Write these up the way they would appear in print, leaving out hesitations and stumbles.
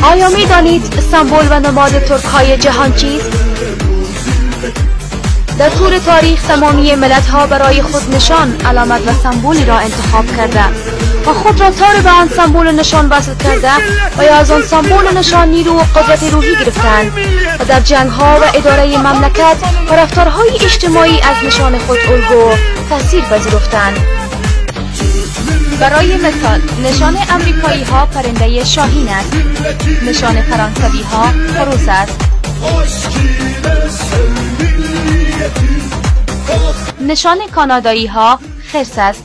آیا می دانید سمبل و نماد ترک‌های جهان چیست؟ در طول تاریخ تمامی ملت‌ها برای خود نشان، علامت و سمبولی را انتخاب کرده و خود را تار به آن سمبول و نشان وصل کرده و یا از آن سمبول و نشان نیرو و قدرت روحی گرفتند و در جنگ‌ها و اداره مملکت و رفتارهای اجتماعی از نشان خود الگو و تأثیر پذیرفتند. برای مثال نشان امریکایی ها پرنده شاهین است، نشان فرانسوی ها خروس است، نشان کانادایی ها خرس است،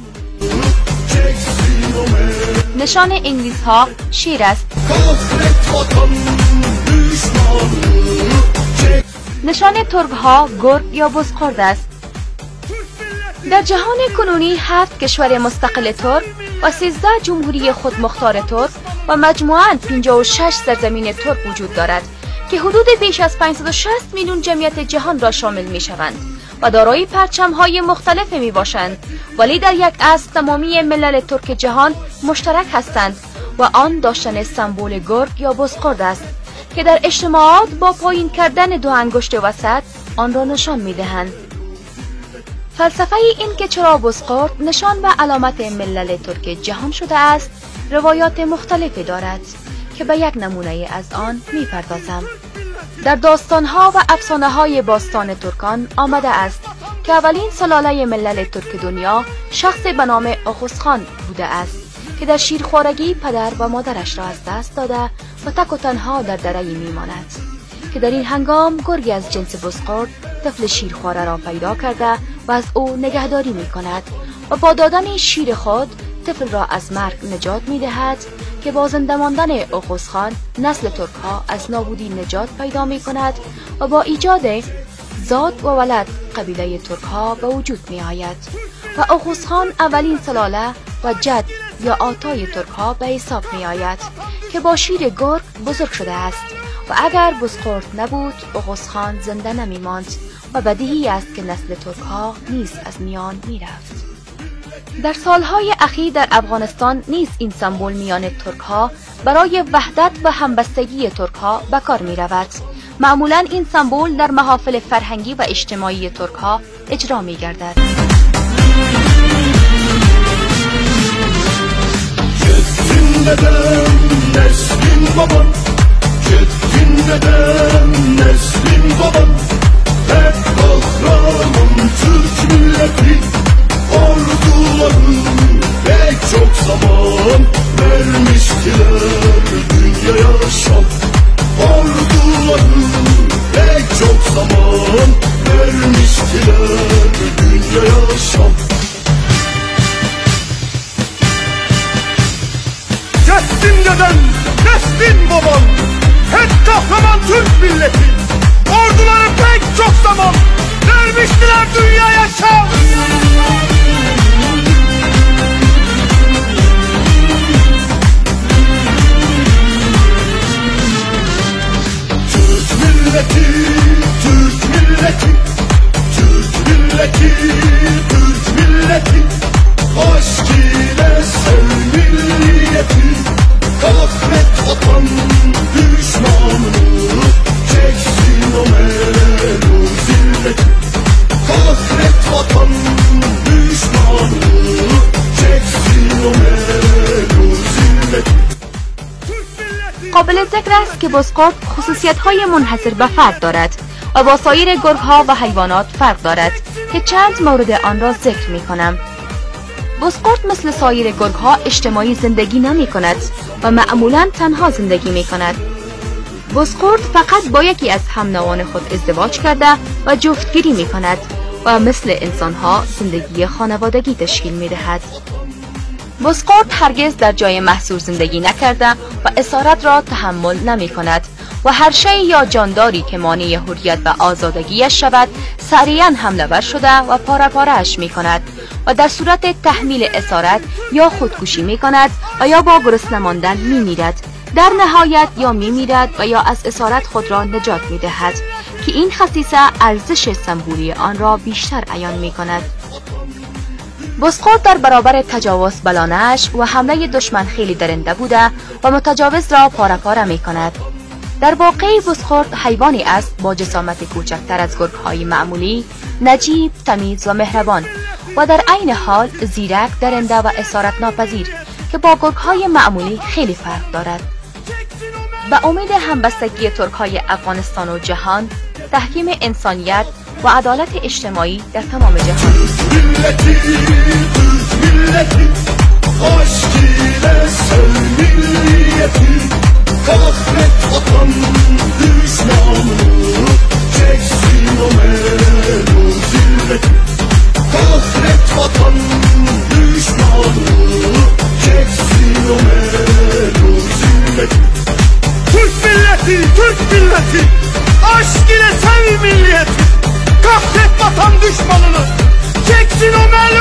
نشان انگلیس ها شیر است، نشان ترک ها گرگ یا بزخورد است. در جهان کنونی 7 کشور مستقل ترک و 13 جمهوری خودمختار ترک و مجموعاً 56 سرزمین ترک وجود دارد که حدود بیش از 560 میلیون جمعیت جهان را شامل می شوند و دارای پرچم‌های مختلف می باشند، ولی در یک اصل تمامی ملل ترک جهان مشترک هستند و آن داشتن سمبول گرگ یا بزخورد است که در اجتماعات با پایین کردن 2 انگشت وسط آن را نشان می دهند. فلسفه این که چرا بزخورد نشان و علامت ملل ترک جهان شده است روایات مختلفی دارد که به یک نمونه از آن می پردازم. در داستانها و افسانه‌های باستان ترکان آمده است که اولین سلاله ملل ترک دنیا شخصی به نام اغوزخان بوده است که در شیرخوارگی پدر و مادرش را از دست داده و تک و تنها در دره‌ای میماند که در این هنگام گرگی از جنس بزخورد طفل شیرخواره را پیدا کرده و از او نگهداری می کند و با دادن شیر خود طفل را از مرگ نجات می دهد که با زنده ماندن اغوزخان نسل ترک ها از نابودی نجات پیدا می کند و با ایجاد زاد و ولد قبیله ترک ها به وجود می آید و اغوزخان اولین سلاله و جد یا آتای ترک ها به حساب می آید که با شیر گرگ بزرگ شده است و اگر بزخورد نبود اغوزخان زنده نمی ماند و بدیهی است که نسل ترک ها نیز از میان می رفت. در سالهای اخیر در افغانستان نیز این سمبول میان ترک ها برای وحدت و همبستگی ترک ها به کار می رود. معمولا این سمبول در محافل فرهنگی و اجتماعی ترک ها اجرا می گردد. Pek çok zaman vermiştiler dünyaya şan. Orduların pek çok zaman vermiştiler dünyaya şan. Ceddin deden, neslin baban, hep kahraman Türk milleti. Orduları pek çok zaman vermiştiler dünyaya şan. Türk milleti, Türk milleti, Türk milleti, aşk ile sev milliyeti, kahret vatan düşmanını, çeksin o melu zilleti, kahret vatan düşmanını, çeksin o melu zilleti. قابل ذکر است که بزخورد خصوصیت‌های منحصر به فرد دارد و با سایر گرگ‌ها و حیوانات فرق دارد که چند مورد آن را ذکر می‌کنم. بزخورد مثل سایر گرگ‌ها اجتماعی زندگی نمی‌کند و معمولاً تنها زندگی می‌کند. بزخورد فقط با یکی از همنوان خود ازدواج کرده و جفتگیری می‌کند و مثل انسان‌ها زندگی خانوادگی تشکیل می‌دهد. بزخورد هرگز در جای محصور زندگی نکرده و اسارت را تحمل نمی کند و هر شی یا جانداری که مانع حریت و آزادگیش شود سریعا حمله ور شده و پاره پاره‌اش می کند و در صورت تحمیل اسارت یا خودکشی می کند و یا با گرسنه ماندن می میرد در نهایت یا میمیرد و یا از اسارت خود را نجات میدهد که این خصیصه ارزش سمبولی آن را بیشتر عیان میکند. بزخورد در برابر تجاوز بلانش و حمله دشمن خیلی درنده بوده و متجاوز را پاره پاره میکند. در واقع بزخورد حیوانی است با جسامت کوچکتر از گرگ‌های معمولی، نجیب، تمیز و مهربان و در عین حال زیرک، درنده و اسارت ناپذیر که با گرگ‌های معمولی خیلی فرق دارد. به امید همبستگی ترک‌های افغانستان و جهان، تحکیم انسانیت و عدالت اجتماعی در تمام جهان. Kahret vatan düşmanı, çeksin o melu zilleti. Kahret vatan düşmanı, çeksin o melu zilleti. Türk milleti, Türk milleti, aşk ile sev milliyeti. Kahret vatan düşmanını, çeksin o melu